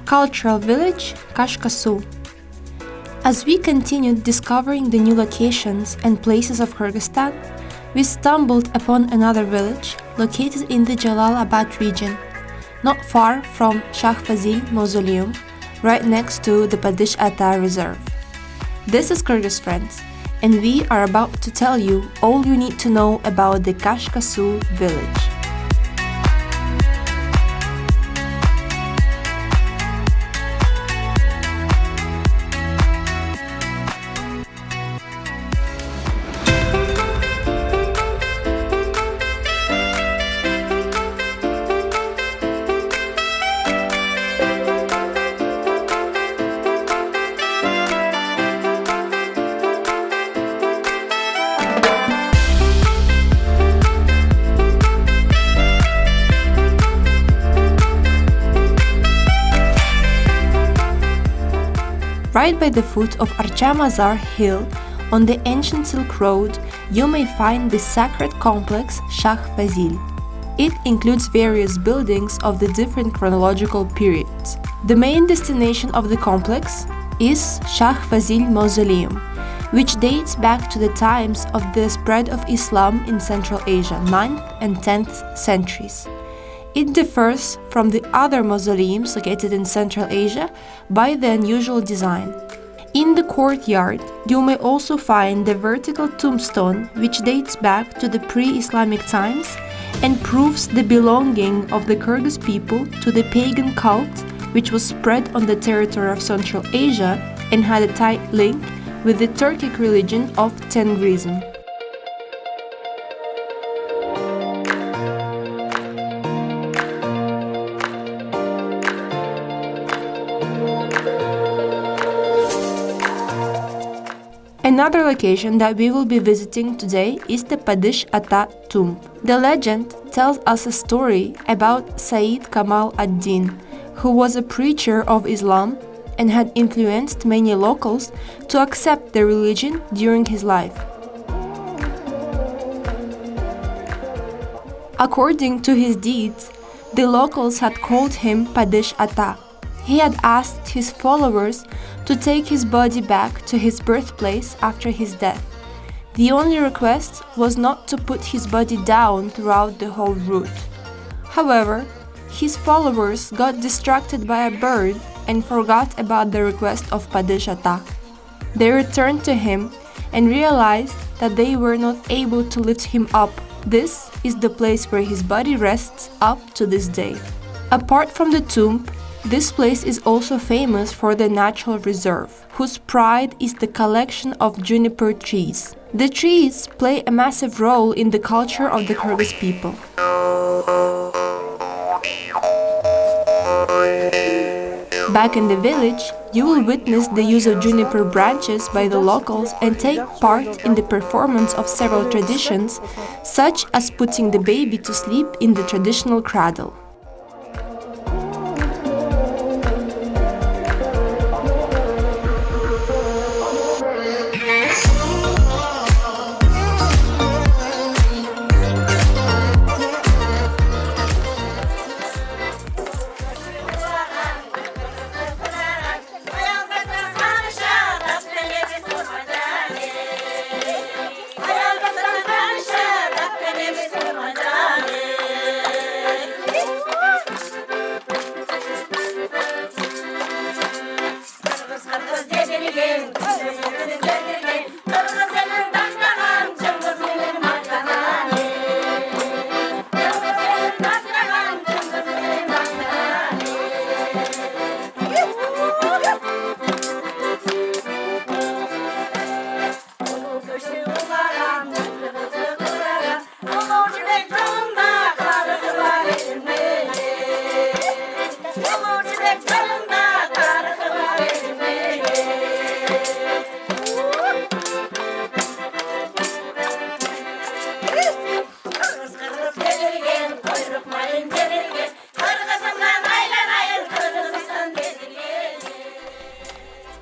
Cultural village Kashka-Suu. As we continued discovering the new locations and places of Kyrgyzstan, we stumbled upon another village located in the Jalalabad region, not far from Shah Fazil Mausoleum, right next to the Padish Ata Reserve. This is KyrgyzFriends, and we are about to tell you all you need to know about the Kashka-Suu village. Right by the foot of Archa-Mazar hill on the ancient Silk Road, you may find the sacred complex Shah Fazil. It includes various buildings of the different chronological periods. The main destination of the complex is Shah Fazil Mausoleum, which dates back to the times of the spread of Islam in Central Asia, 9th and 10th centuries. It differs from the other mausoleums located in Central Asia by the unusual design. In the courtyard, you may also find the vertical tombstone, which dates back to the pre-Islamic times and proves the belonging of the Kyrgyz people to the pagan cult which was spread on the territory of Central Asia and had a tight link with the Turkic religion of Tengrism. Another location that we will be visiting today is the Padish Ata tomb. The legend tells us a story about Sayyid Kamal ad-Din, who was a preacher of Islam and had influenced many locals to accept the religion during his life. According to his deeds, the locals had called him Padish Ata. He had asked his followers to take his body back to his birthplace after his death. The only request was not to put his body down throughout the whole route. However, his followers got distracted by a bird and forgot about the request of Padish Ata. They returned to him and realized that they were not able to lift him up. This is the place where his body rests up to this day. Apart from the tomb, this place is also famous for the natural reserve, whose pride is the collection of juniper trees. The trees play a massive role in the culture of the Kyrgyz people. Back in the village, you will witness the use of juniper branches by the locals and take part in the performance of several traditions, such as putting the baby to sleep in the traditional cradle.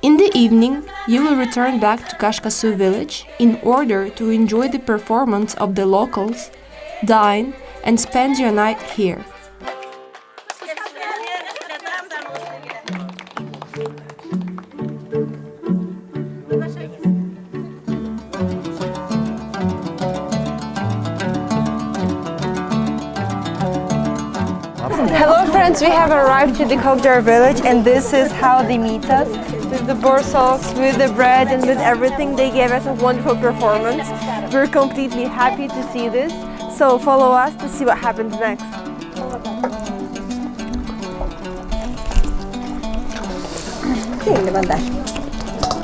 In the evening, you will return back to Kashka-Suu village in order to enjoy the performance of the locals, dine, and spend your night here. friends, we have arrived to the Kokdar village, and this is how they meet us. With the borsals, with the bread, and with everything. They gave us a wonderful performance. We're completely happy to see this. So follow us to see what happens next.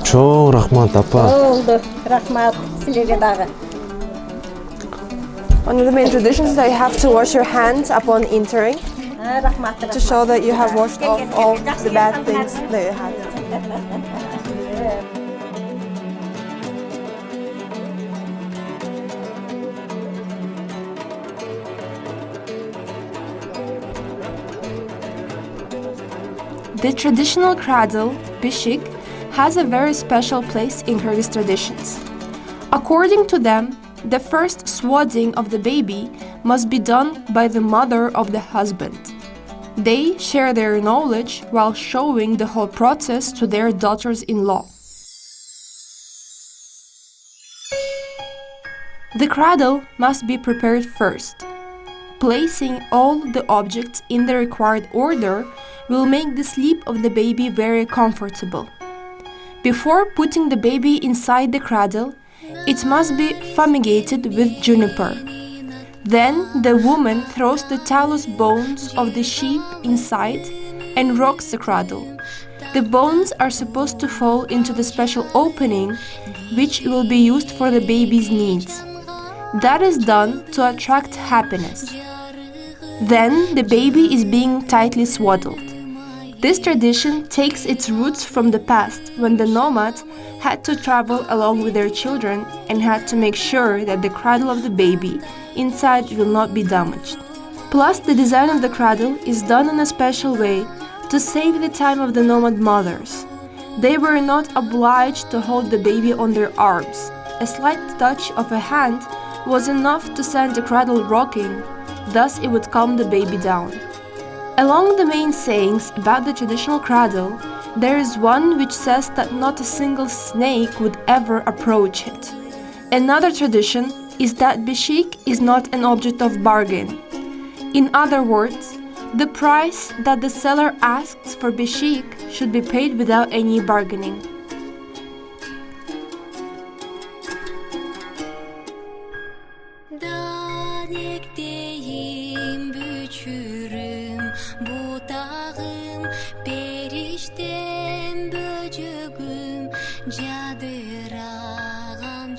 Çok rahmat appa. Oldu. Rahmat. Sizlere dağı. One of the main traditions is that you have to wash your hands upon entering Rahmat. to show that you have washed off all the bad things that you had. The traditional cradle, bishik, has a very special place in Kyrgyz traditions. According to them, the first swaddling of the baby must be done by the mother of the husband. They share their knowledge while showing the whole process to their daughters-in-law. The cradle must be prepared first. Placing all the objects in the required order will make the sleep of the baby very comfortable. Before putting the baby inside the cradle, it must be fumigated with juniper. Then the woman throws the talus bones of the sheep inside and rocks the cradle. The bones are supposed to fall into the special opening, which will be used for the baby's needs. That is done to attract happiness. Then the baby is being tightly swaddled. This tradition takes its roots from the past, when the nomads had to travel along with their children and had to make sure that the cradle of the baby inside will not be damaged. Plus, the design of the cradle is done in a special way to save the time of the nomad mothers. They were not obliged to hold the baby on their arms. A slight touch of a hand was enough to send the cradle rocking, thus it would calm the baby down. Along the main sayings about the traditional cradle, there is one which says that not a single snake would ever approach it. Another tradition is that bishik is not an object of bargain. In other words, the price that the seller asks for bishik should be paid without any bargaining. Жадыраған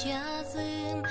жазым